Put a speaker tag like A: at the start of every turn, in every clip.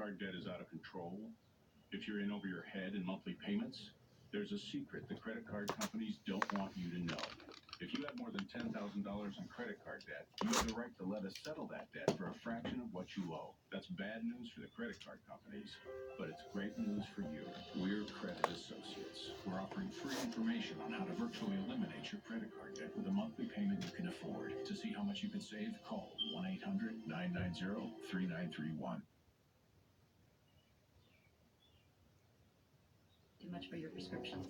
A: card debt is out of control, if you're in over your head in monthly payments, there's a secret the credit card companies don't want you to know. If you have more than $10,000 in credit card debt, you have the right to let us settle that debt for a fraction of what you owe. That's bad news for the credit card companies, but it's great news for you. We're Credit Associates. We're offering free information on how to virtually eliminate your credit card debt with a monthly payment you can afford. To see how much you can save, call 1-800-990-3931.
B: Too much for your prescriptions.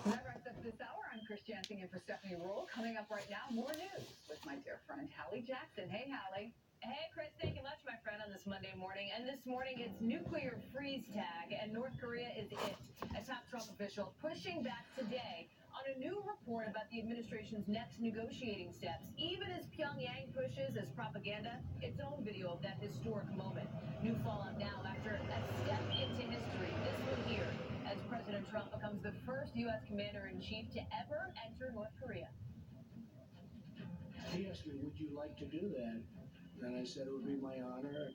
C: That wraps up this hour. I'm Chris Jansing in for Stephanie Rule. Coming up right now, more news with my dear friend Hallie Jackson. Hey, Hallie.
D: Hey, Chris, thank you much, my friend, on this Monday morning. And this morning, it's nuclear freeze tag, and North Korea is it. A top Trump official pushing back today on a new report about the administration's next negotiating steps, even as Pyongyang pushes as propaganda its own video of that historic moment. New fallout now after a step into history. This one here, as President Trump becomes the first U.S. commander-in-chief to ever enter North Korea.
E: He asked me, would you like to do that? And I said it would be my honor.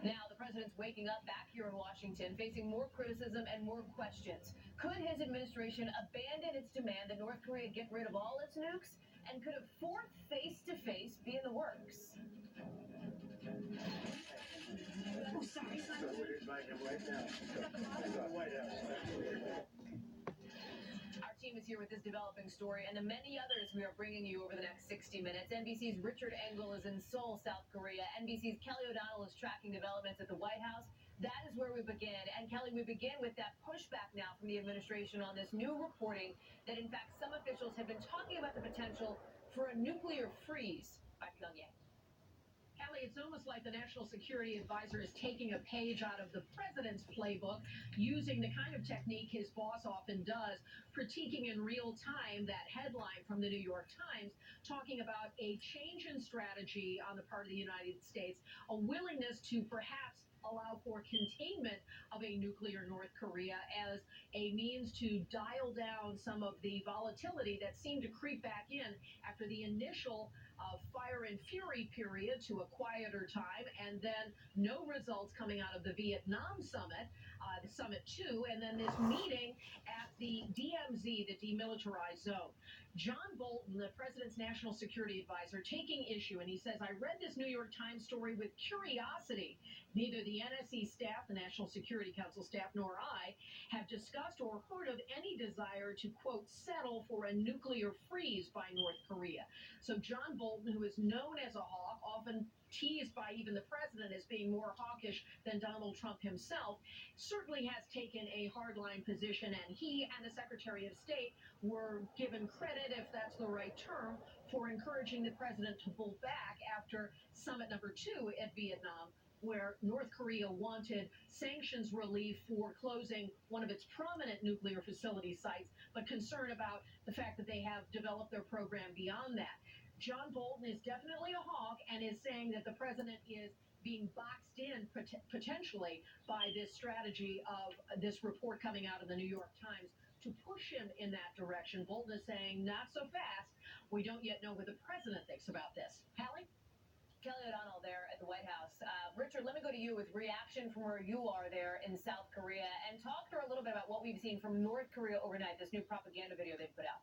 D: Now, the president's waking up back here in Washington, facing more criticism and more questions. Could his administration abandon its demand that North Korea get rid of all its nukes? And could a fourth face-to-face be in the works?
E: Oh, sorry. So we're inviting him right now. He's at the White House.
D: Our team is here with this developing story and the many others we are bringing you over the next 60 minutes. NBC's Richard Engel is in Seoul, South Korea. NBC's Kelly O'Donnell is tracking developments at the White House. That is where we begin. And Kelly, we begin with that pushback now from the administration on this new reporting that, in fact, some officials have been talking about the potential for a nuclear freeze by Pyongyang.
F: Kelly, it's almost like the National Security Advisor is taking a page out of the president's playbook, using the kind of technique his boss often does, critiquing in real time that headline from the New York Times, talking about a change in strategy on the part of the United States, a willingness to perhaps allow for containment of a nuclear North Korea as a means to dial down some of the volatility that seemed to creep back in after the initial fire and fury period to a quieter time, and then no results coming out of the Vietnam summit, the summit 2, and then this meeting at the DMZ, the demilitarized zone. John Bolton, the president's national security advisor, taking issue, and he says, I read this New York Times story with curiosity. Neither the NSC staff, the National Security Council staff, nor I have discussed or heard of any desire to, quote, settle for a nuclear freeze by North Korea. So John Bolton, who is known as a hawk, often teased by even the president as being more hawkish than Donald Trump himself, certainly has taken a hardline position, and he and the Secretary of State were given credit, if that's the right term, for encouraging the president to pull back after summit number 2 at Vietnam, where North Korea wanted sanctions relief for closing one of its prominent nuclear facility sites, but concern about the fact that they have developed their program beyond that. John Bolton is definitely a hawk and is saying that the president is being boxed in potentially by this strategy of this report coming out of the New York Times to push him in that direction. Bolton is saying, not so fast. We don't yet know what the president thinks about this. Hallie?
D: Kelly O'Donnell there at the White House. Richard, let me go to you with reaction from where you are there in South Korea, and talk through a little bit about what we've seen from North Korea overnight, this new propaganda video they've put out.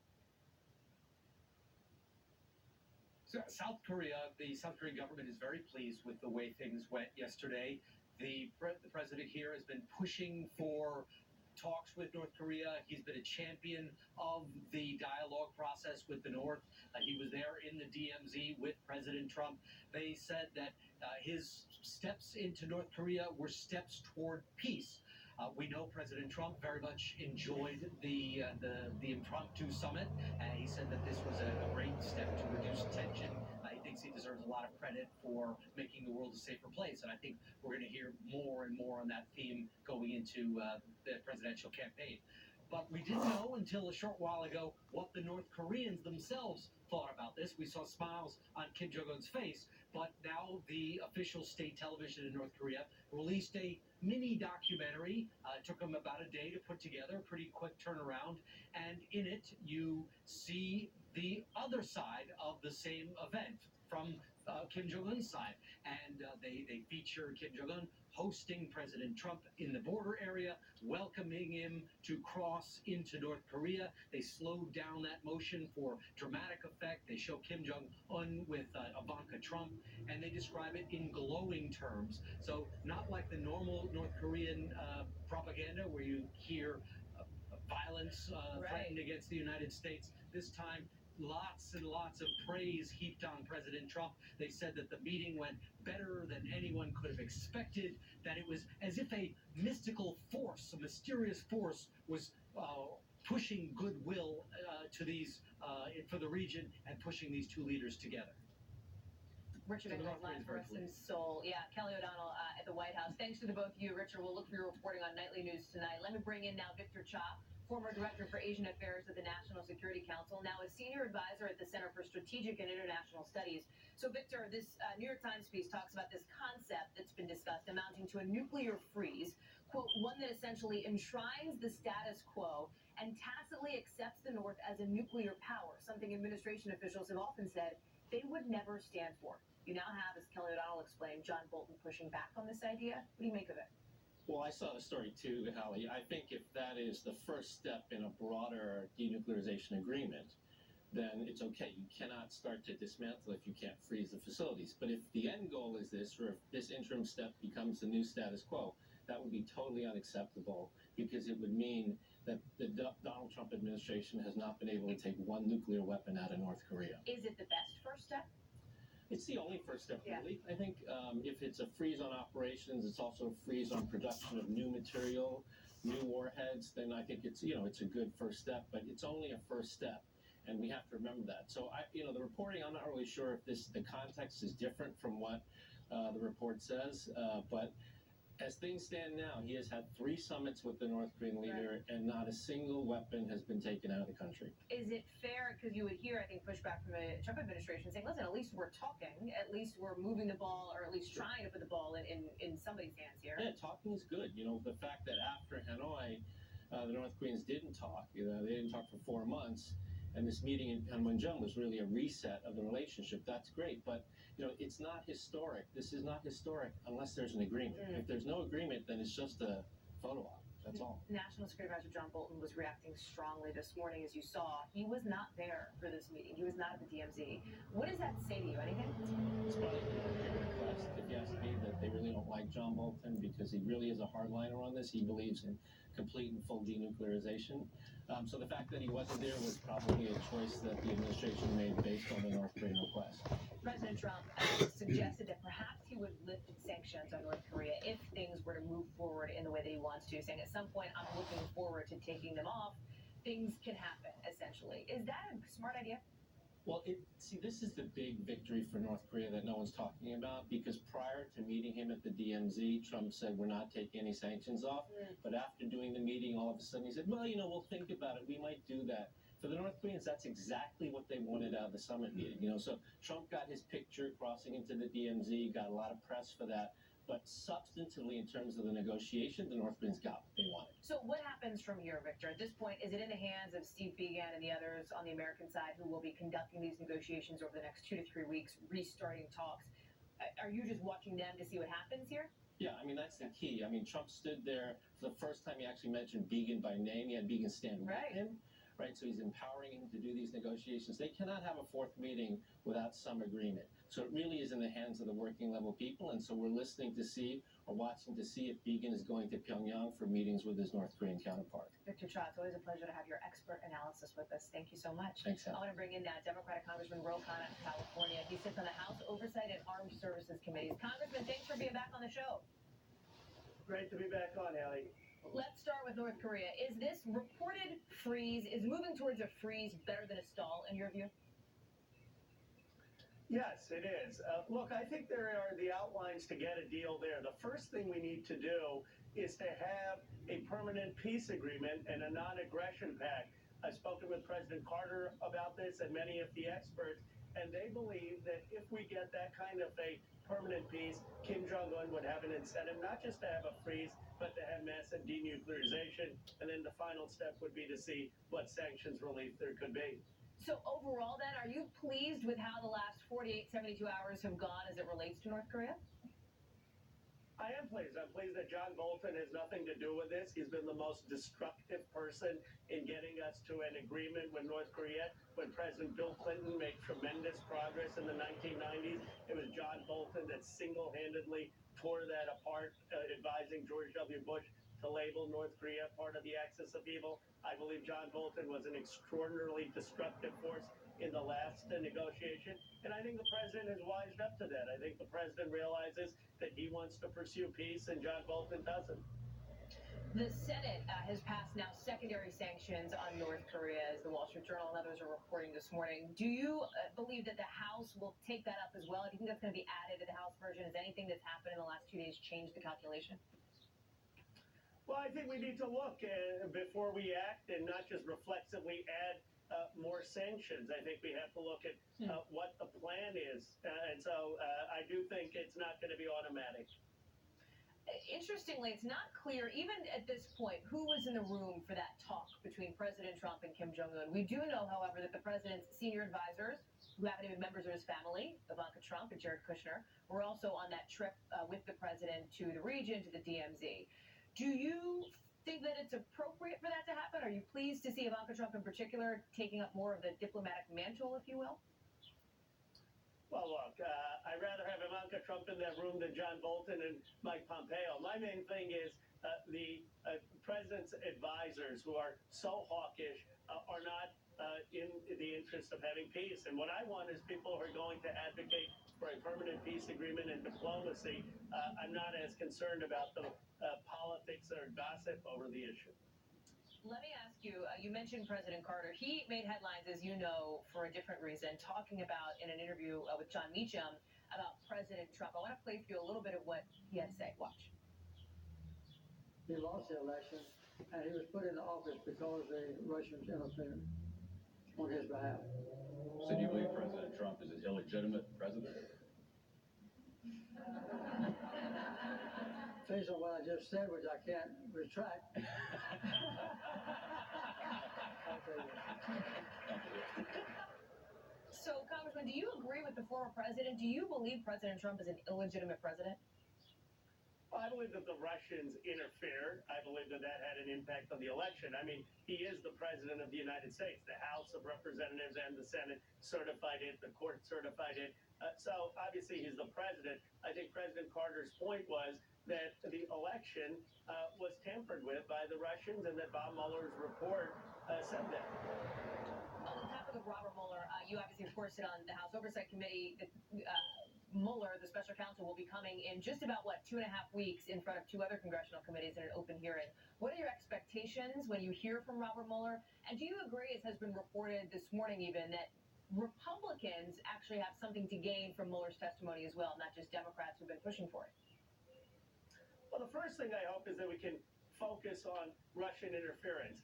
G: So South Korea, the South Korean government is very pleased with the way things went yesterday. The president here has been pushing for talks with North Korea. He's been a champion of the dialogue process with the North. He was there in the DMZ with President Trump. They said that his steps into North Korea were steps toward peace. We know President Trump very much enjoyed the impromptu summit. He said that this was a great step to reduce tension. He thinks he deserves a lot of credit for making the world a safer place. And I think we're going to hear more and more on that theme going into the presidential campaign. But we didn't know until a short while ago what the North Koreans themselves thought about this. We saw smiles on Kim Jong-un's face, but now the official state television in North Korea released a mini documentary. It took them about a day to put together, a pretty quick turnaround. And in it, you see the other side of the same event from Kim Jong-un's side, and they feature Kim Jong-un hosting President Trump in the border area, welcoming him to cross into North Korea. They slowed down that motion for dramatic effect. They show Kim Jong-un with Ivanka Trump, and they describe it in glowing terms. So not like the normal North Korean propaganda where you hear violence threatened against the United States. This time, lots and lots of praise heaped on President Trump. They said that the meeting went better than anyone could have expected, that it was as if a mystical force, a mysterious force, was pushing goodwill to these for the region and pushing these two leaders together.
D: Richard England live for us in Seoul. Yeah, Kelly O'Donnell at the White House. Thanks to the both of you. Richard, we'll look for your reporting on Nightly News tonight. Let me bring in now Victor Cha, former Director for Asian Affairs at the National Security Council, now a Senior Advisor at the Center for Strategic and International Studies. So, Victor, this New York Times piece talks about this concept that's been discussed amounting to a nuclear freeze, quote, one that essentially enshrines the status quo and tacitly accepts the North as a nuclear power, something administration officials have often said they would never stand for. You now have, as Kelly O'Donnell explained, John Bolton pushing back on this idea. What do you make of it?
B: Well, I saw the story too, Hallie. I think if that is the first step in a broader denuclearization agreement, then it's okay. You cannot start to dismantle if you can't freeze the facilities. But if the end goal is this, or if this interim step becomes the new status quo, that would be totally unacceptable, because it would mean that the Donald Trump administration has not been able to take one nuclear weapon out of North Korea.
D: Is it the best first step?
B: It's the only first step, really. I think if it's a freeze on operations, it's also a freeze on production of new material, new warheads, then I think it's, it's a good first step, but it's only a first step. And we have to remember that. So, the reporting, I'm not really sure if the context is different from what the report says, but as things stand now, he has had 3 summits with the North Korean leader, and not a single weapon has been taken out of the country.
D: Is it fair, because you would hear, I think, pushback from the Trump administration saying, listen, at least we're talking, at least we're moving the ball, or at least trying to put the ball in somebody's hands here.
B: Yeah, talking is good. The fact that after Hanoi, the North Koreans didn't talk, they didn't talk for 4 months, and this meeting in Panmunjom was really a reset of the relationship. That's great, but it's not historic. This is not historic unless there's an agreement. If there's no agreement, then it's just a photo op. That's all.
D: National Security Advisor John Bolton was reacting strongly this morning, as you saw. He was not there for this meeting. He was not at the DMZ. What does that say to you? Anything?
B: It's probably a request, if you ask me, that they really don't like John Bolton because he really is a hardliner on this. He believes in complete and full denuclearization. So the fact that he wasn't there was probably a choice that the administration made based on the North Korean request.
D: President Trump suggested that perhaps he would lift sanctions on North Korea if things were to move forward in the way that he wants to, saying at some point, I'm looking forward to taking them off. Things can happen, essentially. Is that a smart idea?
B: Well, this is the big victory for North Korea that no one's talking about, because prior to meeting him at the DMZ, Trump said, we're not taking any sanctions off. But after doing the meeting, all of a sudden he said, well, we'll think about it. We might do that. For the North Koreans, that's exactly what they wanted out of the summit meeting. So Trump got his picture crossing into the DMZ, got a lot of press for that. But substantively, in terms of the negotiation, the North Koreans got what they wanted.
D: So what happens from here, Victor? At this point, is it in the hands of Steve Biegun and the others on the American side who will be conducting these negotiations over the next 2 to 3 weeks, restarting talks? Are you just watching them to see what happens here?
B: Yeah, that's the key. Trump stood there for the first time. He actually mentioned Biegun by name. He had Biegun stand with him. Right, so he's empowering him to do these negotiations. They cannot have a 4th meeting without some agreement. So it really is in the hands of the working level people, and so we're listening to see, or watching to see if Biegun is going to Pyongyang for meetings with his North Korean counterpart.
D: Victor Cha, it's always a pleasure to have your expert analysis with us. Thank you so much.
B: Thanks, Al.
D: I want to bring in now Democratic Congressman Ro Khanna of California. He sits on the House Oversight and Armed Services Committees. Congressman, thanks for being back on the show.
E: Great to be back on, Hallie.
D: Let's start with North Korea. Is this reported freeze, is moving towards a freeze better than a stall, in your view?
E: Yes, it is. Look, I think there are the outlines to get a deal there. The first thing we need to do is to have a permanent peace agreement and a non-aggression pact. I've spoken with President Carter about this and many of the experts, and they believe that if we get that kind of a permanent peace, Kim Jong-un would have an incentive not just to have a freeze, but to have massive denuclearization. And then the final step would be to see what sanctions relief there could be.
D: So overall then, are you pleased with how the last 48, 72 hours have gone as it relates to North Korea?
E: I am pleased. I'm pleased that John Bolton has nothing to do with this. He's been the most destructive person in getting us to an agreement with North Korea. When President Bill Clinton made tremendous progress in the 1990s, it was John Bolton that single-handedly tore that apart, advising George W. Bush to label North Korea part of the axis of evil. I believe John Bolton was an extraordinarily destructive force in the last negotiation, and I think the president has wised up to that. I think the president realizes that he wants to pursue peace, and John Bolton doesn't.
D: The Senate has passed now secondary sanctions on North Korea, as the Wall Street Journal and others are reporting this morning. Do you believe that the House will take that up as well? Do you think that's going to be added to the House version? Has anything that's happened in the last 2 days changed the calculation?
E: Well, I think we need to look before we act and not just reflexively add more sanctions. I think we have to look at what the plan is. And so I do think it's not going to be automatic.
D: Interestingly, it's not clear, even at this point, who was in the room for that talk between President Trump and Kim Jong-un. We do know, however, that the president's senior advisors, who happen to be members of his family, Ivanka Trump and Jared Kushner, were also on that trip with the president to the region, to the DMZ. Do you think that it's appropriate for that to happen? Are you pleased to see Ivanka Trump in particular taking up more of the diplomatic mantle, if you will?
E: Well, look, I'd rather have Ivanka Trump in that room than John Bolton and Mike Pompeo. My main thing is the president's advisors, who are so hawkish, are not in the interest of having peace. And what I want is people who are going to advocate for a permanent peace agreement and diplomacy. I'm not as concerned about the politics or gossip over the issue.
D: Let me ask you, you mentioned President Carter. He made headlines, as you know, for a different reason, talking about, in an interview with John Meacham, about President Trump. I want to play for you a little bit of what he had to say. Watch.
H: He lost the election, and he was put into office because the Russians interfered on his behalf.
I: So do you believe President Trump is an illegitimate president?
H: Based on what I just said, which I can't retract.
D: So, Congressman, do you agree with the former president? Do you believe President Trump is an illegitimate president?
E: Well, I believe that the Russians interfered. I believe that that had an impact on the election. I mean, he is the president of the United States. The House of Representatives and the Senate certified it. The court certified it. So obviously he's the president. I think President Carter's point was that the election was tampered with by the Russians, and that Bob Mueller's report said that.
D: On the topic of Robert Mueller, you obviously, of course, sit on the House Oversight Committee. Mueller, the special counsel, will be coming in just about, 2.5 weeks in front of 2 other congressional committees in an open hearing. What are your expectations when you hear from Robert Mueller? And do you agree, as has been reported this morning even, that Republicans actually have something to gain from Mueller's testimony as well, not just Democrats who've been pushing for it?
E: Well, the first thing I hope is that we can focus on Russian interference.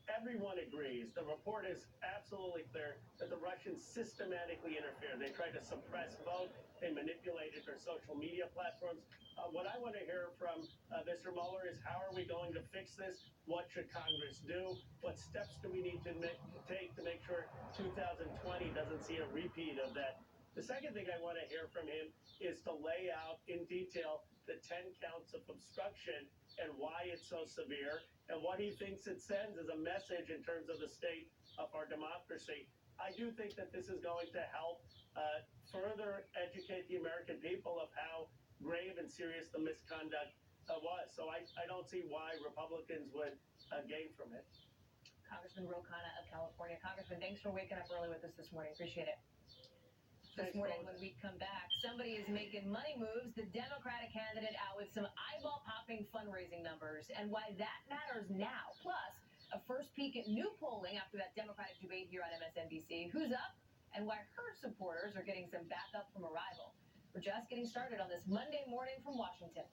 E: Everyone agrees, the report is absolutely clear, that the Russians systematically interfered. They tried to suppress vote. They manipulated their social media platforms. What I want to hear from Mr. Mueller is, how are we going to fix this? What should Congress do? What steps do we need to take to make sure 2020 doesn't see a repeat of that? The second thing I want to hear from him is to lay out in detail the 10 counts of obstruction and why it's so severe, and what he thinks it sends as a message in terms of the state of our democracy. I do think that this is going to help further educate the American people of how grave and serious the misconduct was. So I don't see why Republicans would gain from it.
D: Congressman Ro Khanna of California. Congressman, thanks for waking up early with us this morning. Appreciate it. This
E: Thanks,
D: morning,
E: Lois.
D: when we come back, somebody is making money moves. The Democratic candidate out with some eyeball-popping fundraising numbers, and why that matters now. Plus, a first peek at new polling after that Democratic debate here on MSNBC. Who's up, and why her supporters are getting some backup from a rival. We're just getting started on this Monday morning from Washington.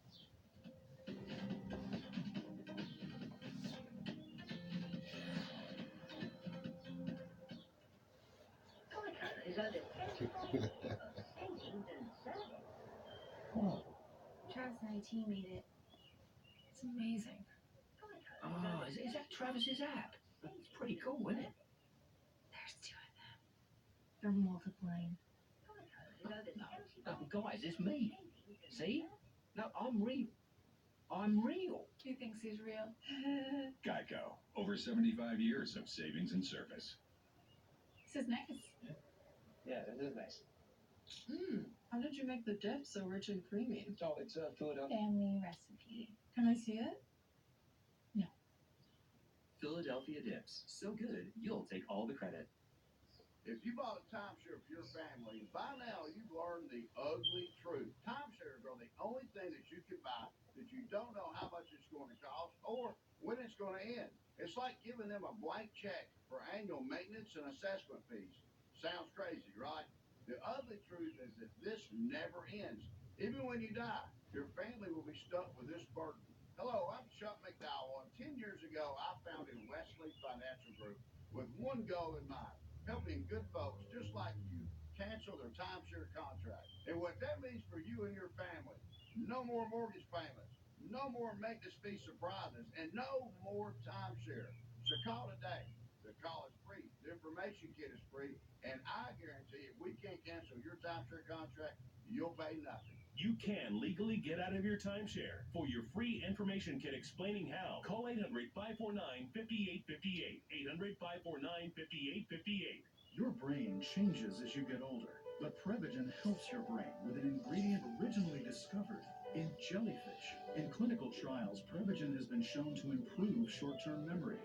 J: Oh, Travis 19 made it. It's amazing.
K: Oh, is that Travis's app? It's pretty cool, isn't it?
J: There's 2 of them. They're multiplying.
K: Guys, it's me. See? No, I'm real. I'm real.
J: He thinks he's real.
A: Geico. Over 75 years of savings and service.
C: This is nice.
G: Yeah, this is nice.
F: How did you make the dip so rich and creamy?
G: Oh, it's Philadelphia.
J: Family recipe.
F: Can I see it?
K: Philadelphia dips. So good, you'll take all the credit.
L: If you bought a timeshare for your family, by now you've learned the ugly truth. Timeshares are the only thing that you can buy that you don't know how much it's going to cost or when it's going to end. It's like giving them a blank check for annual maintenance and assessment fees. Sounds crazy, right? The ugly truth is that this never ends. Even when you die, your family will be stuck with this burden. Hello, I'm Chuck McDowell, and 10 years ago I founded Wesley Financial Group with one goal in mind, helping good folks just like you cancel their timeshare contract. And what that means for you and your family, no more mortgage payments, no more maintenance fee surprises, and no more timeshare. So call today. The call is free. The information kit is free, and I guarantee if we can't cancel your timeshare contract, you'll pay nothing.
M: You can legally get out of your timeshare. For your free information kit explaining how, call 800-549-5858. 800-549-5858.
N: Your brain changes as you get older, but Prevagen helps your brain with an ingredient originally discovered in jellyfish. In clinical trials, Prevagen has been shown to improve short-term memory.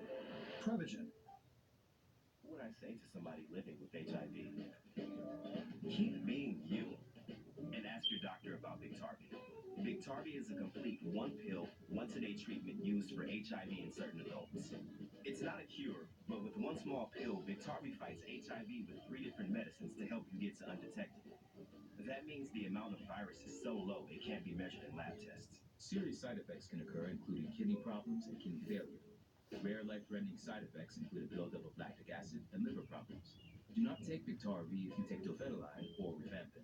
N: Prevagen.
K: What would I say to somebody living with HIV? Keep being you. And ask your doctor about Biktarvy. Biktarvy is a complete one-pill, once-a-day treatment used for HIV in certain adults. It's not a cure, but with one small pill, Biktarvy fights HIV with 3 different medicines to help you get to undetected. That means the amount of virus is so low it can't be measured in lab tests.
I: Serious side effects can occur, including kidney problems and kidney failure. Rare life-threatening side effects include a buildup of lactic acid and liver problems. Do not take Biktarvy if you take dofetilide or rifampin.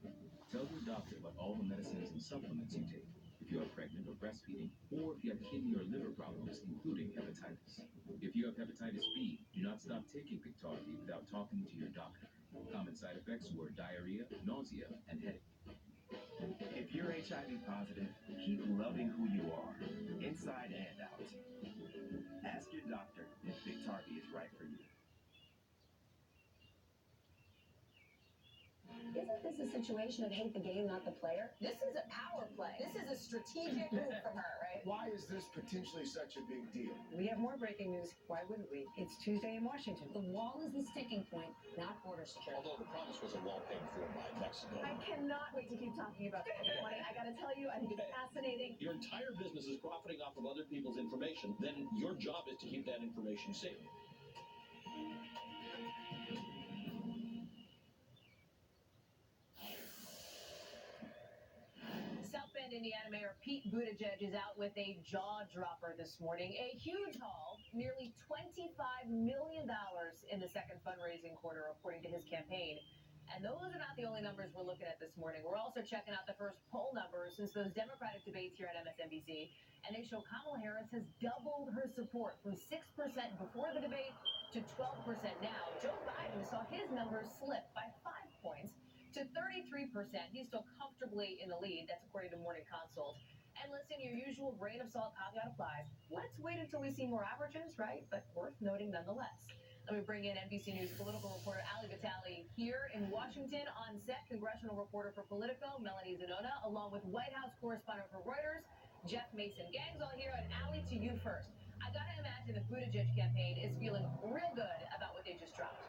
I: Tell your doctor about all the medicines and supplements you take if you are pregnant or breastfeeding, or if you have kidney or liver problems, including hepatitis. If you have hepatitis B, do not stop taking Biktarvy without talking to your doctor. Common side effects were diarrhea, nausea, and headache.
K: If you're HIV positive, keep loving who you are, inside and out. Ask your doctor if Biktarvy is right for you.
D: Isn't this a situation of hate the game, not the player? This is a power play. This is a strategic move from her, right?
L: Why is this potentially such a big deal?
C: We have more breaking news. Why wouldn't we? It's Tuesday in Washington.
D: The wall is the sticking point, not border security.
B: Although the promise was a wall paid for by Mexico.
D: I cannot wait to keep talking about this money. I gotta tell you, I think it's fascinating.
B: Your entire business is profiting off of other people's information. Then your job is to keep that information safe.
D: South Bend, Indiana Mayor Pete Buttigieg is out with a jaw dropper this morning. A huge haul, nearly $25 million in the second fundraising quarter, according to his campaign. And those are not the only numbers we're looking at this morning. We're also checking out the first poll numbers since those Democratic debates here at MSNBC. And they show Kamala Harris has doubled her support from 6% before the debate to 12% now. Joe Biden saw his numbers slip by 5 points to 33%. He's still comfortably in the lead. That's according to Morning Consult. And listen, your usual grain of salt caveat applies. Let's wait until we see more averages, right? But worth noting nonetheless. Let me bring in NBC News political reporter Ali Vitale here in Washington on set, congressional reporter for Politico, Melanie Zanona, along with White House correspondent for Reuters, Jeff Mason. Gangs all here, and Ali, to you first. I gotta imagine the Buttigieg campaign is feeling real good about what they just dropped.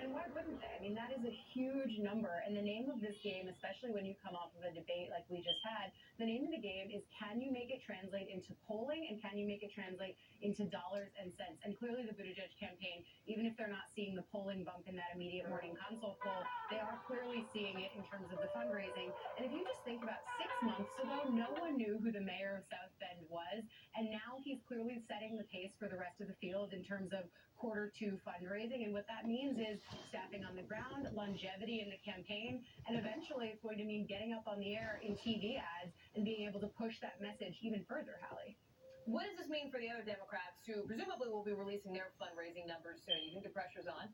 C: And why wouldn't they? I mean, that is a huge number. And the name of this game, especially when you come off of a debate like we just had, the name of the game is, can you make it translate into polling, and can you make it translate into dollars and cents? And clearly the Buttigieg campaign, even if they're not seeing the polling bump in that immediate Morning Consult poll, they are clearly seeing it in terms of the fundraising. And if you just think about 6 months ago, no one knew who the mayor of South Bend was. And now he's clearly setting the pace for the rest of the field in terms of Q2 fundraising. And what that means is staffing on the ground, longevity in the campaign, and eventually it's going to mean getting up on the air in TV ads and being able to push that message even further, Hallie.
D: What does this mean for the other Democrats who presumably will be releasing their fundraising numbers soon? You think the pressure's on?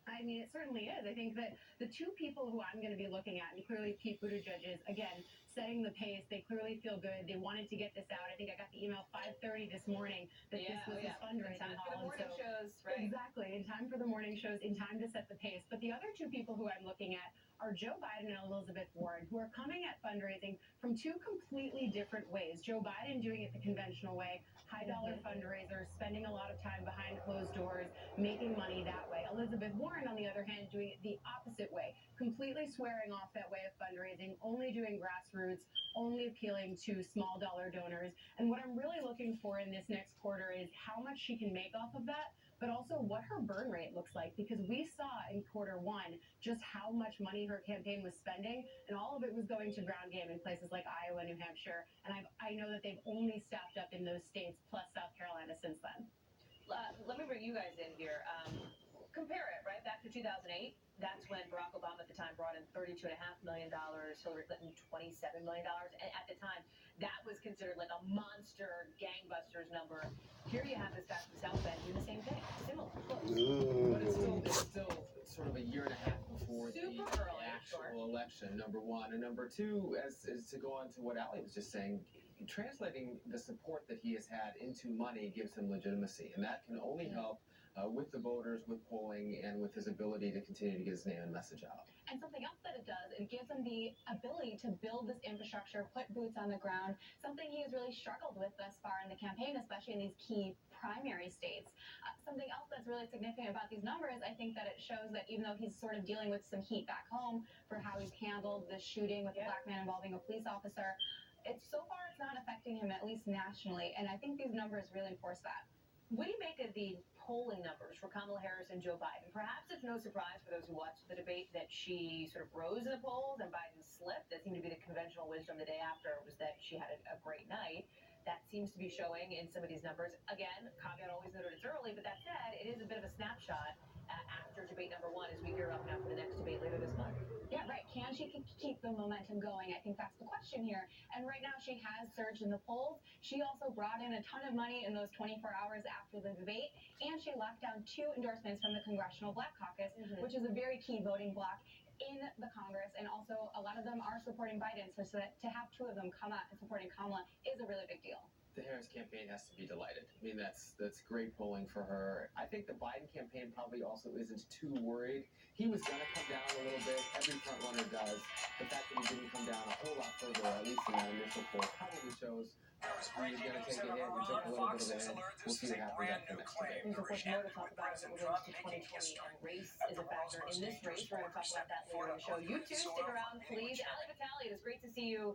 C: I mean, it certainly is. I think that the two people who I'm going to be looking at, and clearly Pete Buttigieg is, again, setting the pace. They clearly feel good. They wanted to get this out. I think I got the email 5:30 this morning that this was his fundraising
D: In time for the
C: haul.
D: morning shows, right?
C: Exactly. In time for the morning shows, in time to set the pace. But the other two people who I'm looking at are Joe Biden and Elizabeth Warren, who are coming at fundraising from two completely different ways. Joe Biden doing it the conventional way, high dollar fundraisers, spending a lot of time behind closed doors, making money that way. Elizabeth Warren, on the other hand, doing it the opposite way, completely swearing off that way of fundraising, only doing grassroots, only appealing to small dollar donors. And what I'm really looking for in this next quarter is how much she can make off of that, but also what her burn rate looks like, because we saw in quarter one just how much money her campaign was spending, and all of it was going to ground game in places like Iowa, New Hampshire, and I know that they've only staffed up in those states plus South Carolina since then.
D: Let me bring you guys in here. Compare it, right, back to 2008. That's when Barack Obama at the time brought in $32.5 million, Hillary Clinton $27 million. And at the time, that was considered like a monster gangbusters number. Here you have this guy from South Bend doing the same thing, similar.
B: But it's still sort of a year and a half before the
D: Super early,
B: actual election, number one. And number two, as to go on to what Ali was just saying, translating the support that he has had into money gives him legitimacy. And that can only help with the voters, with polling, and with his ability to continue to get his name and message out.
O: And something else that it does, it gives him the ability to build this infrastructure, put boots on the ground, something he has really struggled with thus far in the campaign, especially in these key primary states. Something else that's really significant about these numbers, I think that it shows that even though he's sort of dealing with some heat back home for how he's handled the shooting with a black man involving a police officer, so far it's not affecting him, at least nationally, and I think these numbers really enforce that.
D: What do you make of the polling numbers for Kamala Harris and Joe Biden? Perhaps it's no surprise for those who watched the debate that she sort of rose in the polls and Biden slipped. That seemed to be the conventional wisdom the day after, was that she had a great night. That seems to be showing in some of these numbers. Again, caveat always noted it's early, but that said, it is a bit of a snapshot after debate number one as we gear up now for the next debate later this month.
O: Yeah, right. Can she keep the momentum going? I think that's the question here. And right now she has surged in the polls. She also brought in a ton of money in those 24 hours after the debate, and she locked down 2 endorsements from the Congressional Black Caucus, which is a very key voting bloc in the Congress, and also a lot of them are supporting Biden, so that to have 2 of them come out and supporting Kamala is a really big deal.
B: The Harris campaign has to be delighted. I mean, that's great polling for her. I think the Biden campaign probably also isn't too worried. He was going to come down a little bit. Every front runner does. The fact that he didn't come down a whole lot further, at least in that initial poll, probably shows he's going to take a hit. He took a little bit of a hit. We'll see what happens after next debate.
D: There's of course more to talk about as it relates to 2020, and race is a factor in this race. We're going to talk about that later in the show. You too, stick around, please. Ali Vitale, it is great to see you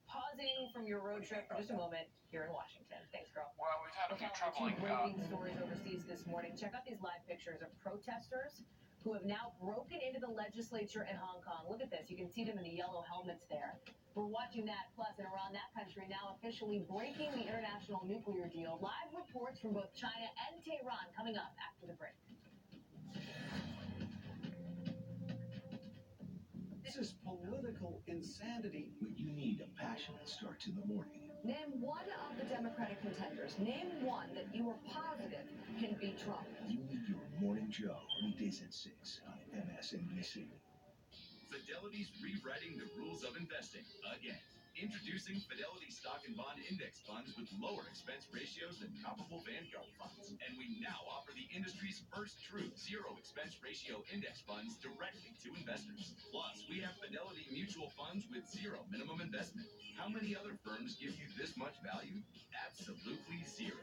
D: pausing from your road trip for just a moment here in Washington. Thanks, girl.
P: Well, we've had a few troubling
D: breaking stories overseas this morning. Check out these live pictures of protesters who have now broken into the legislature in Hong Kong. Look at this. You can see them in the yellow helmets there. We're watching that, plus, and around that country now officially breaking the international nuclear deal. Live reports from both China and Tehran coming up after the break.
Q: This is political insanity. But you need a passionate start to the morning.
O: Name one of the Democratic contenders. Name one that you are positive can beat Trump.
Q: You need your morning Joe. Weekdays at 6 on MSNBC.
R: Fidelity's rewriting the rules of investing again. Introducing Fidelity Stock and Bond Index Funds with lower expense ratios than comparable Vanguard funds. And we now offer the industry's first true zero expense ratio index funds directly to investors. Plus, we have Fidelity Mutual Funds with zero minimum investment. How many other firms give you this much value? Absolutely zero.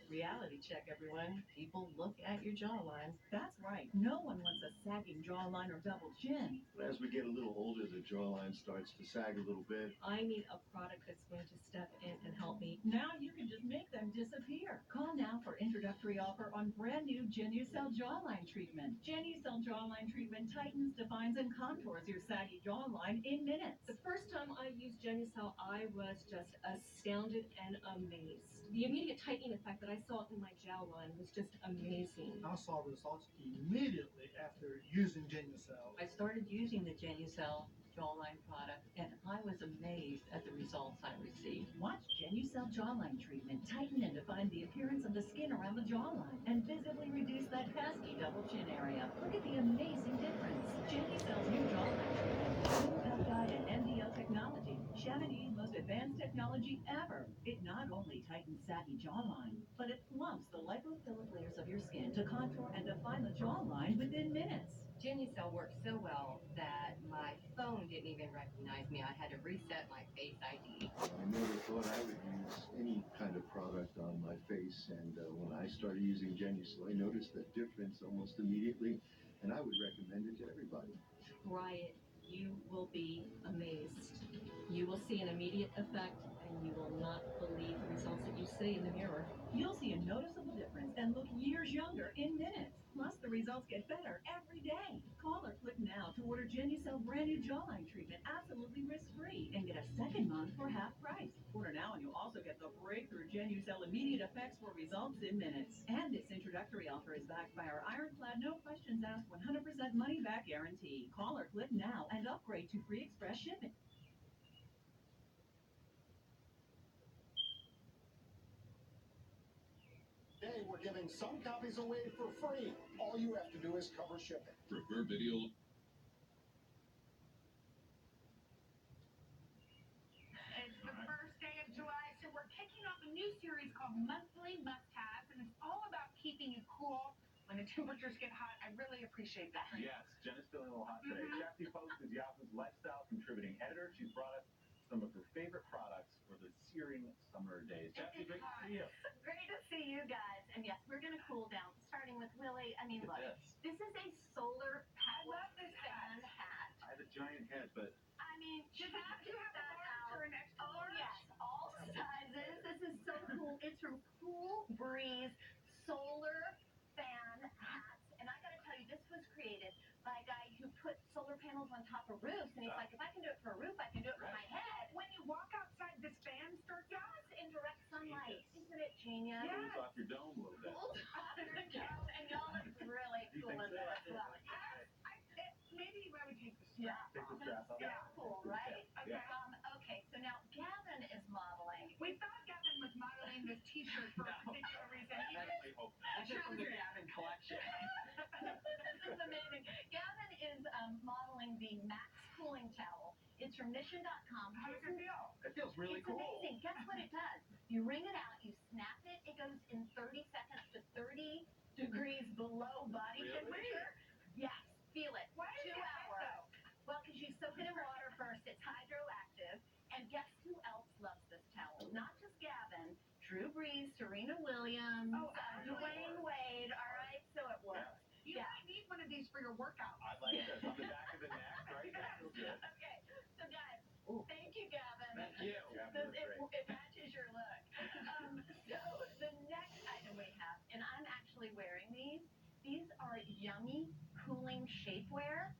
S: Reality check, everyone. People look at your jawline. That's right. No one wants a sagging jawline or double chin.
T: As we get a little older, the jawline starts to sag a little bit.
S: I need a product that's going to step in and help me. Now you can just make them disappear. Call now for introductory offer on brand new Genucel jawline treatment. Genucel jawline treatment tightens, defines, and contours your saggy jawline in minutes. The first time I used Genucel, I was just astounded and amazed. The immediate tightening effect that I saw in my jawline was just amazing.
U: I saw results immediately after using Genucel.
S: I started using the Genucel jawline product, and I was amazed at the results I received. Watch Genucel Jawline Treatment tighten and define the appearance of the skin around the jawline and visibly reduce that pesky double chin area. Look at the amazing difference. Genucel's new jawline treatment, with peptide and MDO technology, Chamonix's most advanced technology ever. It not only tightens saggy jawline, but it plumps the lipophilic layers of your skin to contour and define the jawline within minutes.
P: Genucel worked so well that my phone didn't even recognize me. I had to reset my Face ID.
T: I never thought I would use any kind of product on my face, and when I started using Genucel, I noticed the difference almost immediately, and I would recommend it to everybody.
S: Try it. You will be amazed. You will see an immediate effect, and you will not believe the results that you see in the mirror. You'll see a noticeable difference and look years younger in minutes. Plus, the results get better every day. Call or click now to order Genucel brand new jawline treatment absolutely risk-free and get a second month for half price. Order now and you'll also get the breakthrough Genucel immediate effects for results in minutes. And this introductory offer is backed by our ironclad, no questions asked, 100% money back guarantee. Call or click now and upgrade to free express shipping.
U: Today, we're giving some copies away for free. All you have to do is cover shipping.
R: Prefer video.
V: It's the first day of July, so we're kicking off a new series called Monthly Must-Haves, and it's all about keeping you cool when the temperatures get hot. I really appreciate that.
W: Yes, Jen is feeling a little hot today. Chastity Post is Yahoo's lifestyle contributing editor. She's brought us some of her favorite products for the searing summer days. Chastity, great to see you.
X: Great to see you guys. And yes, we're going to cool down, starting with Willie. I mean, look, this is a solar powered fan hat.
W: I have a giant head, but
X: I mean,
V: Does that have to have a large or an extra
X: Oh,
V: large?
X: yes, all sizes. This is so cool. It's from Cool Breeze Solar Fan Hats. And I got to tell you, this was created by a guy who put solar panels on top of roofs. And he's like, if I can do it for a roof, I can do it for my head.
V: When you walk outside, this fan starts up.
X: Yes, in direct sunlight. Isn't it genius?
W: cools off your dome a little bit.
X: Cools off your dome. And y'all look really
W: You
X: cool
W: think
X: in
W: so?
X: this as well.
V: Maybe I would take the strap.
W: Take the strap off.
X: Yeah, cool, right?
W: Yeah.
X: Okay, so now Gavin is modeling.
V: We thought Gavin was modeling this T-shirt for a particular reason. He was
G: That's it from the Gavin collection.
X: This is amazing. Gavin is modeling the Max Cooling Towel. It's from Mission.com.
V: How does it feel?
W: It feels really
X: It's
W: cool.
X: amazing. Guess what it does? You wring it out, you snap it, it goes in 30 seconds to 30 degrees below body
W: Really?
X: temperature. Yes, feel it.
V: Why is
X: 2
V: it hot,
X: hours.
V: though?
X: Well, because you soak it in water first, it's hydroactive. And guess who else loves this towel? Not just Gavin, Drew Brees, Serena Williams, Dwayne Wade. All right, so it works.
V: You might need one of these for your workout.
W: I like this. On the back of the neck, right? That feels good.
X: Okay, so guys, thank you, Gavin.
W: Thank you. Gavin,
X: It,
W: that's great.
X: it matches your look. So the next item we have, and I'm actually wearing these. These are Yummy Cooling Shapewear.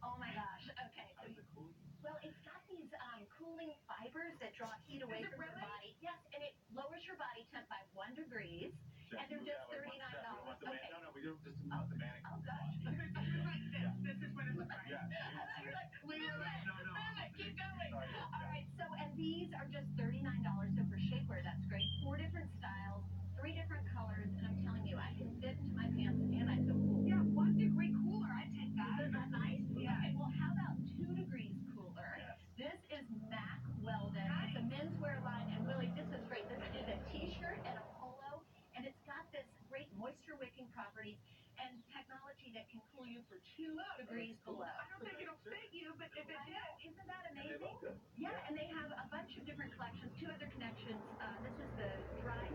X: Oh my gosh. Okay.
W: How does it cool?
X: Well, it's got these cooling fibers that draw heat away
V: Is it
X: from your
V: really?
X: body. Yes, and it lowers your body temp by 1 degree.
W: Check,
X: And they're
W: move
X: just
W: that way, one step. We don't want the
X: $39.
W: man- No, we don't just want the mannequin.
X: Oh gosh.
V: Like this. This is what it looks like.
W: Yeah.
X: You're like,
W: Move it. No, no.
X: move it, keep going.
W: Sorry.
X: All right, so, and these are just $39. So for shapewear, that's great. 4 different styles, 3 different colors, and I'm telling you, I can fit into my pants and I feel cool.
V: Yeah, 1 degree cooler. I take that.
X: Isn't that nice?
V: Yeah.
X: Okay, well, how about 2 degrees cooler? This is Mac Weldon. It's a menswear line, and Willie, this is great. This is a t-shirt and a polo, and it's got this great moisture-wicking properties and technology that can cool you for 2 degrees below.
V: I don't think it'll fit you, but if it did,
X: Isn't that
W: And they
X: amazing?
W: look good.
X: Yeah, and they have a bunch of different collections, 2 other connections. This is the dry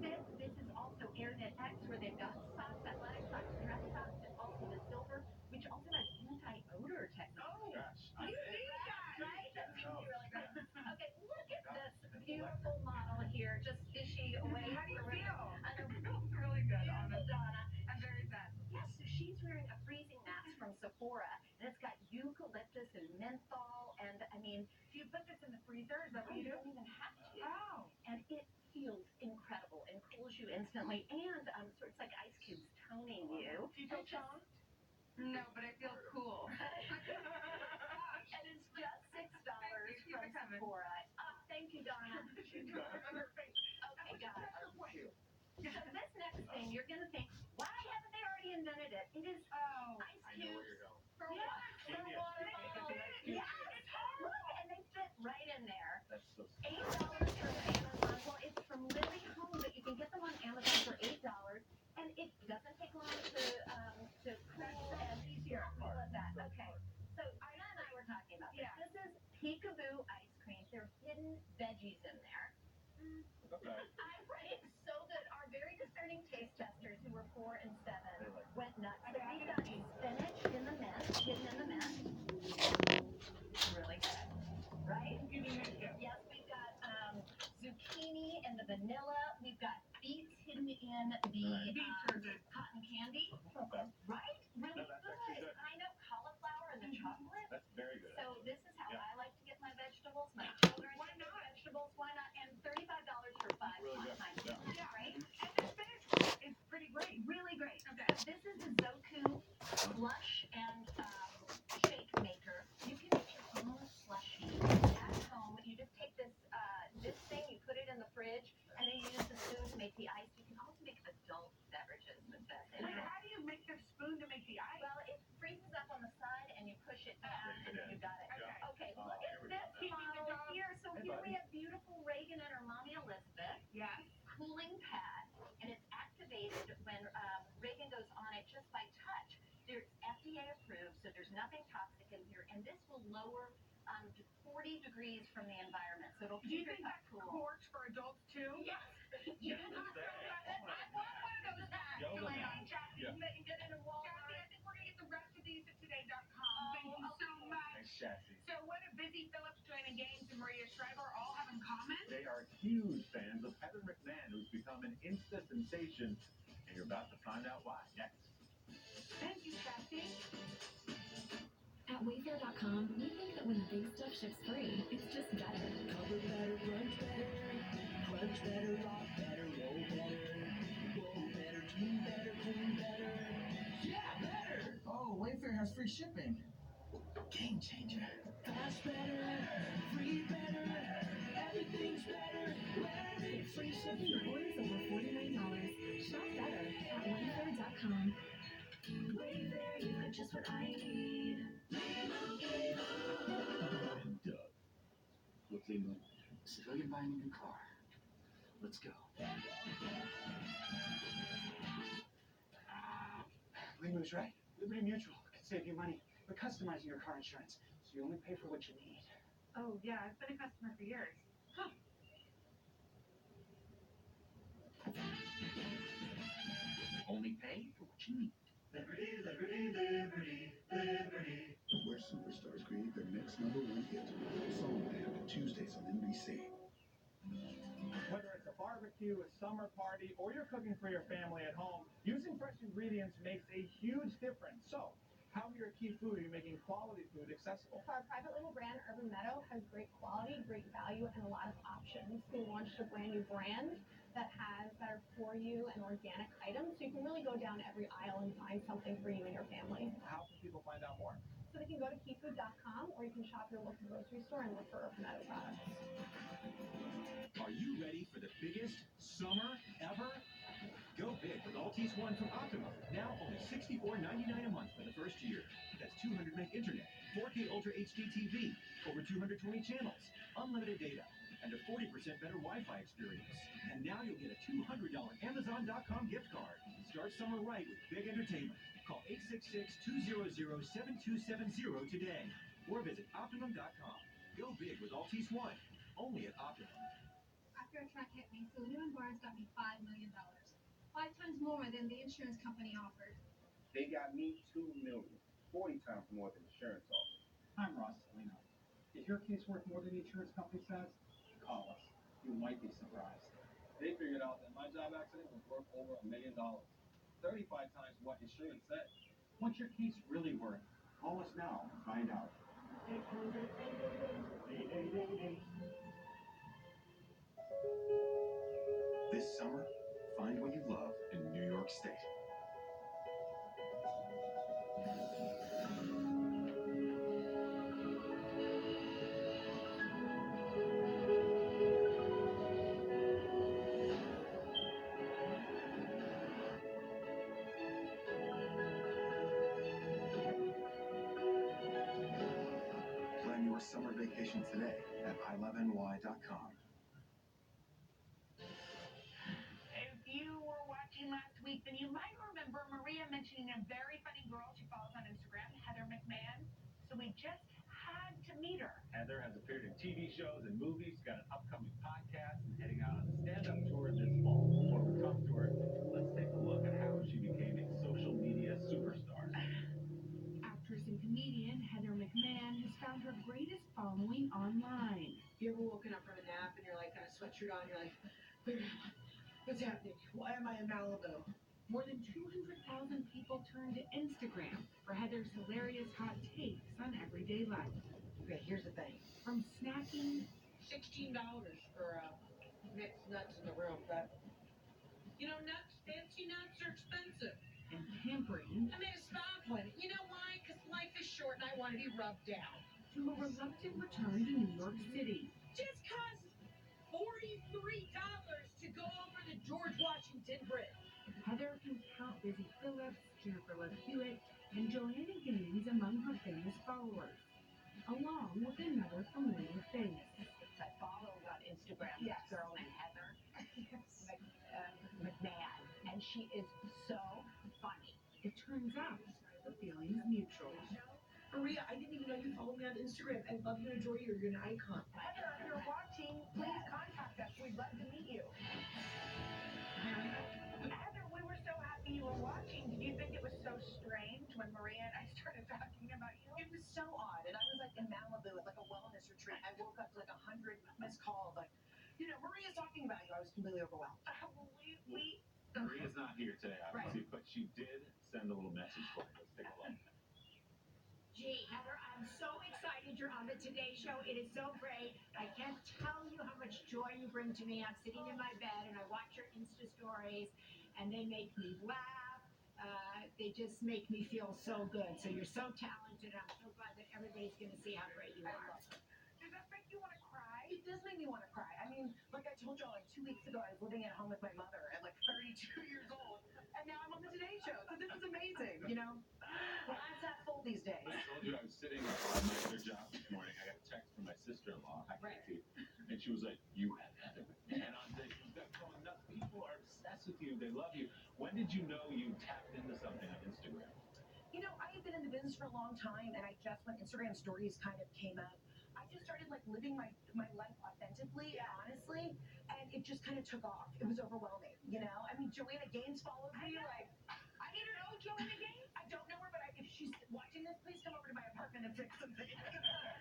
X: fit. This is also AirKnit X, where they've got socks, athletic socks, dress socks, and also the silver, which also has anti-odor technology.
W: Gosh.
X: You see that, right? That's gonna be really great. Okay, look at this beautiful model here, just fishy away.
V: How do you feel?
X: I know.
V: Feels really good,
X: Beautiful
V: honestly.
X: Donna.
V: I'm very sad.
X: Yes, so she's wearing a freezing mask from Sephora, and it's got eucalyptus and menthol, and I mean,
V: Do you put this in the freezer? Is that what
X: you
V: you do?
X: don't even have to.
V: Oh.
X: And it feels incredible and cools you instantly, and so it's like ice cubes toning you.
V: Do you feel toned? No, but I feel cool.
X: this
V: Oh.
X: ice
W: I know where
X: cubes
W: you're going.
X: for
V: Yeah,
X: water.
W: Genius.
X: Yeah, it's look, and they fit right in there.
W: That's so
X: $8 from Amazon. Well, it's from Lily Home, but you can get them on Amazon for $8, and it doesn't take long to press and easier. All of that. Okay. So Ina and I were talking about this.
V: Yeah.
X: This is Peekaboo ice cream. There are hidden veggies in there.
W: Okay.
X: It's so good. Our very discerning taste testers, who were 4 and 7,
W: They like
X: went nuts. So we've got spinach in the mix, hidden in the mix. Really good, right? Yes, we've got zucchini and the vanilla. We've got beets hidden in the cotton candy.
W: Okay.
X: Right? Really
W: No, that's actually
X: good.
W: good.
X: I know cauliflower and the chocolate.
W: That's very good.
X: So this is how
W: Yeah.
X: I like to get my vegetables. My children
V: Why
X: get their
V: not?
X: vegetables. Why not? And $35 for 5
W: Really good.
X: times.
W: Yeah.
V: Yeah.
X: Right?
V: And the spinach is pretty great.
X: Really great.
V: Okay.
X: So this is the Zoku slush and shake maker. You can make your own slushie at home. You just take this thing, you put it in the fridge, and then you use the spoon to make the ice. You can also make adult beverages with this.
V: Wait, how do you make the spoon to make the ice?
X: Well, it freezes up on the side, and you push it down, and then you got it.
W: Yeah.
X: Okay,
W: Oh,
X: look
W: here
X: at
W: we
X: this
W: go.
X: model here. So
W: Hey,
X: here
W: buddy.
X: we have beautiful Reagan and her mommy Elizabeth.
V: Yes.
X: Cooling pad, and it's activated when Reagan goes on it just by touch. It's FDA approved, so there's nothing toxic in here, and this will lower to 40 degrees from the environment, so it'll
V: Do you
X: keep your
V: think
X: cup
V: that
X: cool.
V: works for adults too?
X: Yes.
W: Yeah,
X: You
W: it's there.
V: I want one of those hats.
W: Yoga
V: Joanna.
W: mat.
V: Jackie,
W: Yeah.
V: you can get in a Walmart. Jackie, I think we're gonna get the rest of these at today.com. Thank you so much.
W: Thanks, Chassis.
V: So what do Busy Phillips, Joanna Gaines, and Maria Shriver all have in common?
W: They are huge fans of Heather McMahon, who's become an Insta sensation, and you're about to find out why next.
V: Thank you, Chassie.
A: At Wayfair.com, we think that when the big stuff ships free, it's just better. Cover better, crunch better, rock better, roll better, clean better. Yeah, better! Oh, Wayfair has free shipping. Game changer. Fast better, free better, everything's better. When free shipping orders over $49. Shop better at Wayfair.com. Wayfair, you got just what I need.
N: And Doug. Look, Lima, civilian buying a new car. Let's go.
E: Lima was right. Liberty Mutual can save you money by customizing your car insurance, so you only pay for what you need.
V: Oh, yeah, I've been a customer for years. Huh.
I: Only pay for what you need.
N: Liberty, liberty, liberty, liberty. Where superstars create their next #1 hit. Songland, Tuesdays on NBC.
H: Whether it's a barbecue, a summer party, or you're cooking for your family at home, using fresh ingredients makes a huge difference. So, how your key food are you making quality food accessible?
C: Our private label brand, Urban Meadow, has great quality, great value, and a lot of options. We launched a brand new brand that has better for you and organic items, so you can really go down every aisle and find something for you and your family.
H: How can people find out more?
C: So they can go to keyfood.com, or you can shop your local grocery store and look for Urban Meadow products.
J: Are you ready for the biggest summer ever? Go big with Altice One from Optimum. Now only $64.99 a month for the first year. That's 200 meg internet, 4K Ultra HD TV, over 220 channels, unlimited data, and a 40% better Wi-Fi experience. And now you'll get a $200 Amazon.com gift card. Start summer right with big entertainment. Call 866-200-7270 today, or visit Optimum.com. Go big with Altice One. Only at Optimum.
Y: After a truck hit me, Sullivan Barnes got me $5 million. 5 times more than the insurance company offered.
Z: They got me $2 million, 40 times more than insurance offers.
E: I'm Ross Salino. Is your case worth more than the insurance company says? Call us. You might be surprised.
W: They figured out that my job accident was worth over $1 million. 35 times what insurance said.
E: What's your case really worth? Call us now and find out.
N: This summer, find what you love in New York State.
Q: vacation today at iloveny.com.
V: If you were watching last week, then you might remember Maria mentioning a very funny girl she follows on Instagram, Heather McMahon. So we just had to meet her.
W: Heather has appeared in TV shows and movies, got an upcoming podcast, and heading out on a stand-up tour this fall. Before we talk to her, let's take a look at how she became a social media superstar.
V: Actress and comedian Heather McMahon has found her greatest following online.
B: You ever woken up from a nap and you're like, got a sweatshirt on, you're like, where am I? What's happening? Why am I in Malibu?
V: More than 200,000 people turn to Instagram for Heather's hilarious hot takes on everyday life.
B: Okay, here's the thing.
V: From snacking,
B: $16 for mixed nuts in the room, but you know, nuts, fancy nuts are expensive.
V: and pampering,
B: I made a stop on it. You know why? Because life is short and I want to be rubbed down.
V: to a reluctant return to New York City.
B: Just cost $43 to go over the George Washington Bridge.
V: Heather can count Busy Phillips, Jennifer Love Hewitt, and Joanna Gaines among her famous followers, along with another familiar face.
C: I follow on Instagram
B: Yes.
C: this girl named Heather McMahon, and she is so funny.
V: It turns out the feeling's mutual.
B: Maria, I didn't even know you followed me on Instagram. I love you and enjoy you. You're an icon.
V: Heather, if you're watching, please contact us. We'd love to meet you. Heather, we were so happy you were watching. Did you think it was so strange when Maria and I started talking about you?
B: It was so odd. And I was like in Malibu at like a wellness retreat. I woke up to like 100 missed calls. Like, you know, Maria's talking about you. I was completely overwhelmed.
W: Maria's not here today, obviously, but she did send a little message for you. Let's take a look.
D: Gee, Heather, I'm so excited you're on the Today Show. It is so great. I can't tell you how much joy you bring to me. I'm sitting in my bed and I watch your Insta stories, and they make me laugh. They just make me feel so good. So you're so talented. I'm so glad that everybody's going to see how great you are.
V: Does that make you want to cry?
B: It does make me want to cry. I mean, like I told y'all, like 2 weeks ago, I was living at home with my mother at like 32 years old, and now I'm on the Today Show. So this is amazing, you know? Glass half full these days.
W: I told you I was sitting on my other job this morning. I got a text from my sister-in-law, hi Casey, and she was like, "You have Heather McMahon on this. You've got going nuts. People are obsessed with you. They love you." When did you know you tapped into something on Instagram?
B: You know, I have been in the business for a long time, and I just, when Instagram stories kind of came up, I just started like living my life authentically and honestly, and it just kind of took off. It was overwhelming, you know? I mean, Joanna Gaines follows me, like,
V: I need to know Joanna Gaines.
B: I don't know her, but if she's watching this, please come over to my apartment and fix something.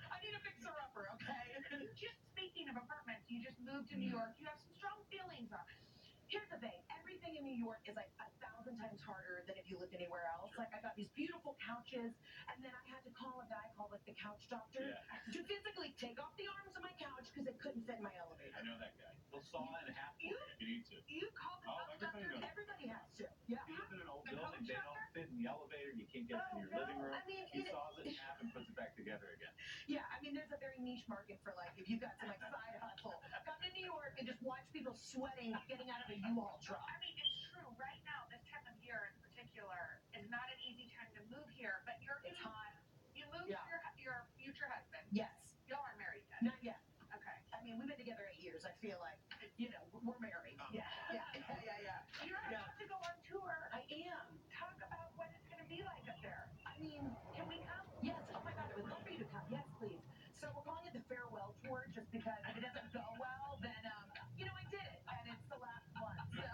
B: I need a fixer-upper, okay?
V: Just speaking of apartments, you just moved to New York. You have some strong feelings on it.
B: Here's the thing. Everything in New York is like 1,000 times harder than if you lived anywhere else. Like, I got these beautiful couches, and then I had to call a guy called like the couch doctor to physically take off the arms of my couch because it couldn't fit in my elevator.
W: I know that guy. He'll saw it in half for you if you need to.
V: You called the couch doctor?
B: Everybody has to. Yeah.
W: You live in an old building, they don't fit in the elevator, you can't get to your living room.
B: I mean,
W: He saws it in half and puts it back together again.
B: Yeah, I mean, there's a very niche market for like, if you've got some like side hustle. Come to New York and just watch people sweating getting out of a U-Haul truck.
V: I mean, it's true. Right now, this time of year in particular is not an easy time to move here, but it's hot. You moved your future husband.
B: Yes.
V: Y'all aren't married yet.
B: Not yet.
V: Okay.
B: I mean, we've been together 8 years. I feel like, you know, we're married. Yeah.
V: You're about to go on tour.
B: I am.
V: Talk about what it's going to be like up there.
B: I mean,
V: can we come?
B: Yes. Oh my God, I would love for you to come. Yes, please. So we're calling it the farewell tour just because if it doesn't go well, then, you know, I did it. And it's the last one. So,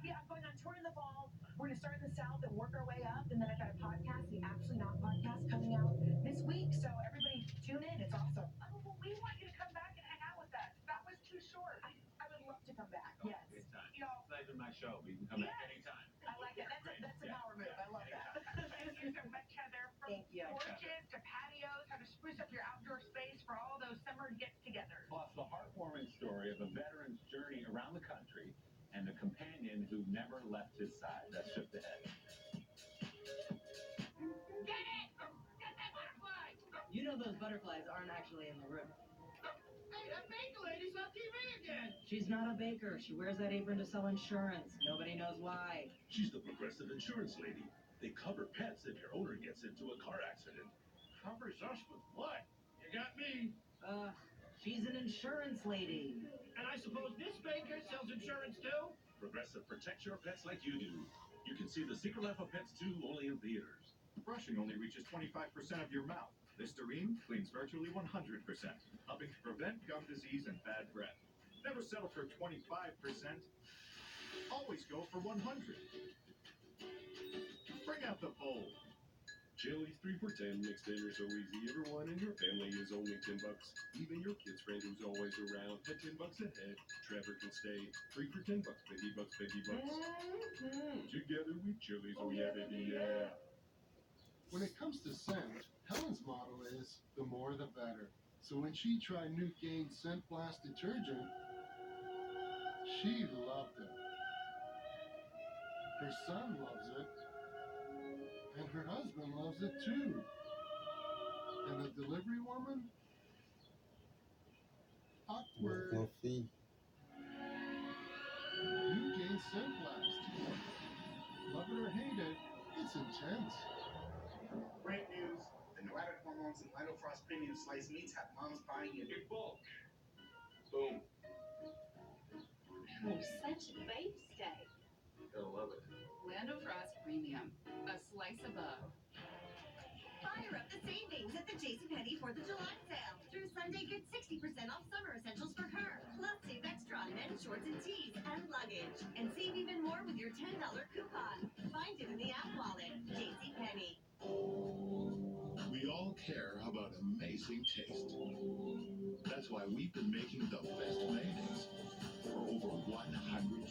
B: yeah, I'm going on tour in the fall. We're going to start in the South and work our way up. And then I've got a podcast, the Absolutely Not podcast, coming out this week. So everybody tune in. It's awesome.
V: Oh, well, we want you to come back and hang out with us. That was too short.
B: I would love to come back.
W: Oh,
B: Yes.
W: anytime.
V: Y'all.
W: It's not even my show, but you can come back anytime.
B: I like it. That's a power move. I love that.
V: Thank you so much, Heather. From
B: Thank you.
V: porches to patios, how to spruce up your outdoor space for all those summer get-togethers.
W: Plus, the heartwarming story of a veteran's journey around the country and a companion who never left his side. That's just ahead.
D: Get it! Get that butterfly!
F: You know those butterflies aren't actually in the room.
D: Hey, that baker lady's on TV again!
F: She's not a baker. She wears that apron to sell insurance. Nobody knows why.
K: She's the Progressive Insurance Lady. They cover pets if your owner gets into a car accident.
L: Covers us with what?
H: You got me.
F: She's an insurance lady.
H: And I suppose this baker sells insurance too?
K: Progressive protects your pets like you do. You can see The Secret Life of Pets 2 only in theaters.
L: Brushing only reaches 25% of your mouth. Listerine cleans virtually 100%, helping to prevent gum disease and bad breath. Never settle for 25%. Always go for 100. Bring out the bowl.
K: Chili's 3 for $10 makes dinner so easy. Everyone in your family is only $10. Even your kid's friend who's always around at $10 a head. Trevor can stay 3 for $10. $50, $50. Together with Chili's, oh yeah, baby, yeah.
M: When it comes to scent, Helen's motto is the more the better. So when she tried new Gain Scent Blast detergent, she loved it. Her son loves it. And her husband loves it too. And the delivery woman? Awkward. New Gain Scent Blast. Love it or hate it, it's intense.
U: Great news. The no added hormones and Lino Frost premium sliced meats have moms buying in big bulk.
K: Boom.
O: Oh, such beef steak.
K: Gotta love it.
O: Lando Frost Premium, a slice above.
P: Fire up the savings at the JCPenney 4th of July sale. Through Sunday, get 60% off summer essentials for her. Plus, save extra on men's shorts and tees and luggage. And save even more with your $10 coupon. Find it in the app wallet. JCPenney.
N: We all care about amazing taste. That's why we've been making the best mayonnaise for over 100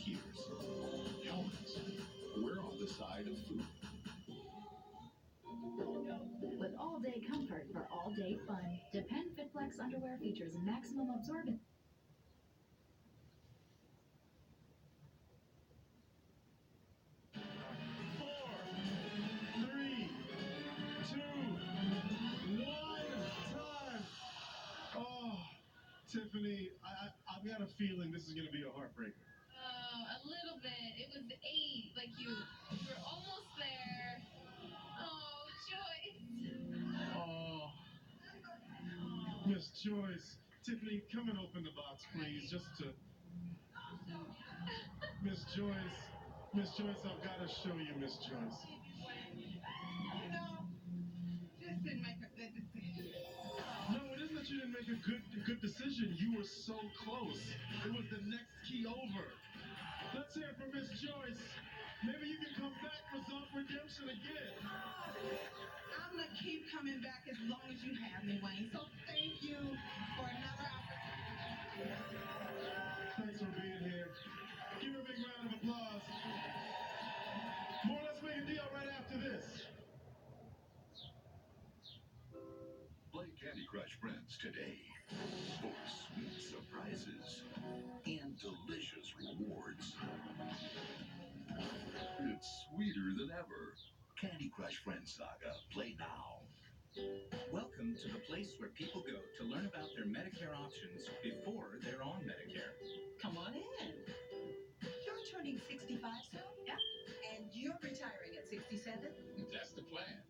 N: years. Hellmann's, we're on the side of food.
A: With all-day comfort for all-day fun, Depend FitFlex underwear features maximum absorbent.
M: Tiffany, I've got a feeling this is going to be a heartbreaker.
V: A little bit. It was 8. Like you were almost there. Oh, Joyce.
M: Oh, Miss Joyce. Tiffany, come and open the box, please, just to... Miss Joyce. Miss Joyce, I've got to show you, Miss Joyce.
V: Just didn't make a good decision.
M: No, it isn't that you didn't make a good decision. You were so close. It was the next key over. Let's hear it for Miss Joyce. Maybe you can come back for some redemption again.
V: I'm gonna keep coming back as long as you have me, Wayne. So thank you for another opportunity.
M: Thanks for being here. Give her a big round of applause. More, let's make a deal right after this.
N: Play Candy Crush Friends today for sweet surprises and delicious rewards. It's sweeter than ever. Candy Crush Friends Saga. Play now.
S: Welcome to the place where people go to learn about their Medicare options before they're on Medicare.
B: Come on in. You're turning 65 soon? Yeah. And you're retiring at 67?
S: That's the plan.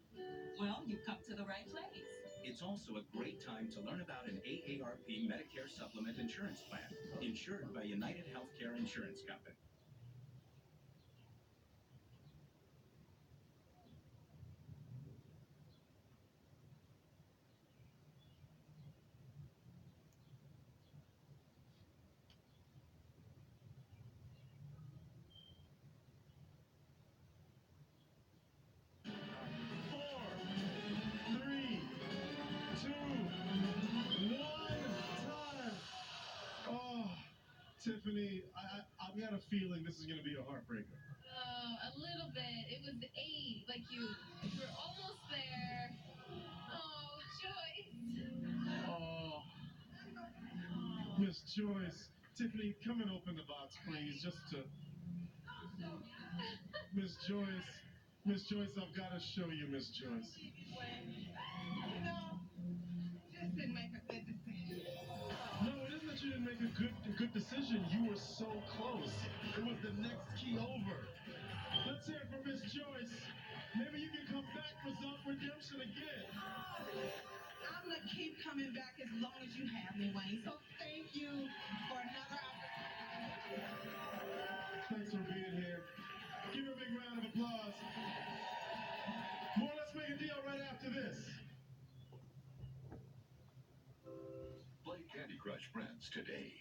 B: Well, you've come to the right place.
S: It's also a great time to learn about an AARP Medicare Supplement Insurance Plan, insured by United Healthcare Insurance Company.
M: Tiffany, I've got a feeling this is going to be a heartbreaker.
V: A little bit. It was 8. Like you were almost there. Oh, Joyce.
M: Oh, Miss Joyce. Tiffany, come and open the box, please, just to... Miss Joyce. Miss Joyce, I've got to show you, Miss Joyce.
V: Just didn't make a good decision.
M: No, it isn't that you didn't make a good decision. You were so close. It was the next key over. Let's hear it for Miss Joyce. Maybe you can come back for some redemption again.
V: I'm
B: I'm gonna keep coming back as long as you have me, Wayne. So thank you for another opportunity.
M: Thanks for being here. Give her a big round of applause. More Let's Make a Deal right after this.
L: Play Candy Crush Friends today.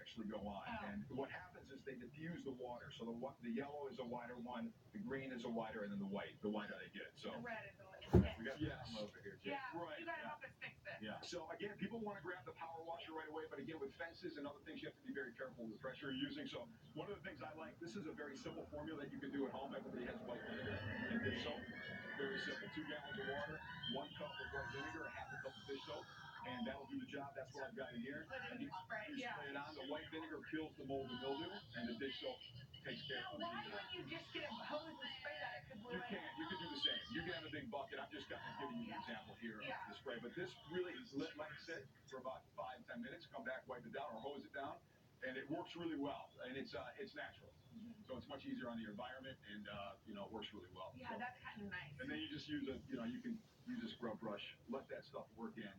H: Actually go on. And what happens is they diffuse the water. So the yellow is a wider one, the green is a wider, and then the white I get. So
V: The red is
H: we got some over here, Jay.
V: Yeah,
H: Right.
V: you gotta help us fix this.
H: Yeah. So again, people want to grab the power washer right away, but again, with fences and other things, you have to be very careful with the pressure you're using. So one of the things I like, this is a very simple formula that you can do at home. Everybody has white vinegar and dish soap. Very simple. 2 gallons of water, 1 cup of white vinegar, 1/2 cup of dish soap, and that'll do the job. That's what I've got in here. And you spray it on. The white vinegar kills the mold and mildew, and the dish soap takes care of
V: Now, why wouldn't you just get a hose and spray that? It could
H: You can do the same. You can have a big bucket. I'm just giving you an example here of the spray. But this really let it sit for about 5-10 minutes. Come back, wipe it down, or hose it down, and it works really well. And it's natural, so it's much easier on the environment, and it works really well.
V: Yeah,
H: So,
V: that's kind of nice.
H: and then you just use you can use a scrub brush, let that stuff work in,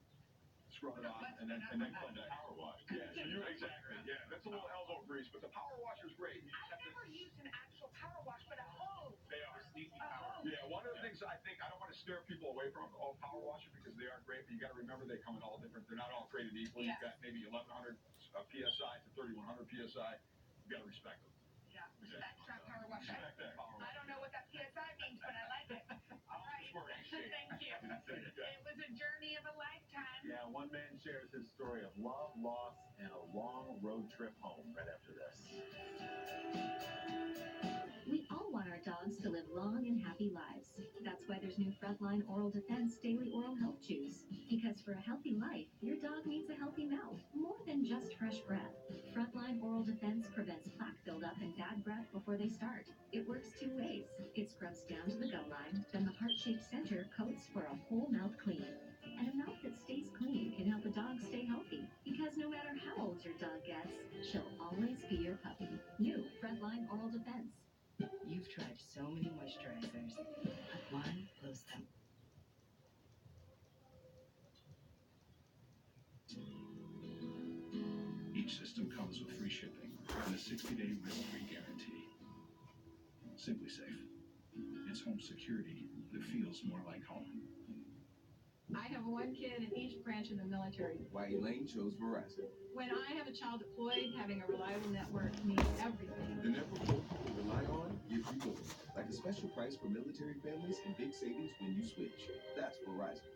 H: scrub it off, and then clean that power wash. Yeah, so exactly. Yeah, that's a little elbow grease, but the power washer's great.
V: I've never used an actual power wash, but a hose.
H: They are sneaky power. Yeah, one of the things I don't want to scare people away from all power washers because they are great, but you got to remember they come in all different. They're not all created equal.
V: Yes.
H: You've got maybe 1100 psi to 3100 psi. You got to respect them.
V: Yeah, respect that power wash.
H: Respect that power
V: I don't know what that PSI means, but I like it. All right. Thank you. It was a journey of a lifetime.
W: Yeah, one man shares his story of love, loss, and a long road trip home right after this.
A: We all want our dogs to live long and happy lives. That's why there's new Frontline Oral Defense Daily Oral Health Chews. Because for a healthy life, your dog needs a healthy mouth, more than just fresh breath. Frontline Oral Defense prevents plaque buildup and bad breath before they start. It works 2 ways. It scrubs down to the gum line, then the heart-shaped center coats for a whole mouth clean. And a mouth that stays clean can help a dog stay healthy. Because no matter how old your dog gets, she'll always be your puppy. New Frontline Oral Defense.
G: You've tried so many moisturizers, but one blows them.
N: Each system comes with free shipping and a 60-day risk-free guarantee. Simply Safe. It's home security that feels more like home.
I: I have 1 kid in each branch in the military.
J: Why Elaine chose Verizon.
I: When I have a child deployed, having a reliable network means everything.
J: The network both can rely on gives you more, like a special price for military families and big savings when you switch. That's Verizon.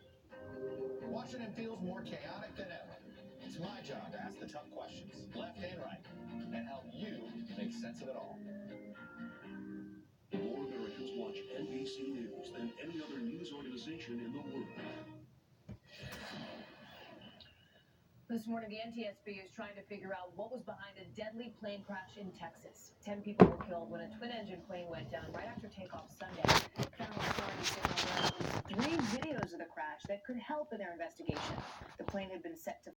R: Washington feels more chaotic than ever. It's my job to ask the tough questions, left and right, and help you make sense of it all.
T: More Americans watch NBC News than any other news organization in the world.
X: This morning, the NTSB is trying to figure out what was behind a deadly plane crash in Texas. 10 people were killed when a twin-engine plane went down right after takeoff Sunday. Federal authorities say they'll release 3 videos of the crash that could help in their investigation. The plane had been set to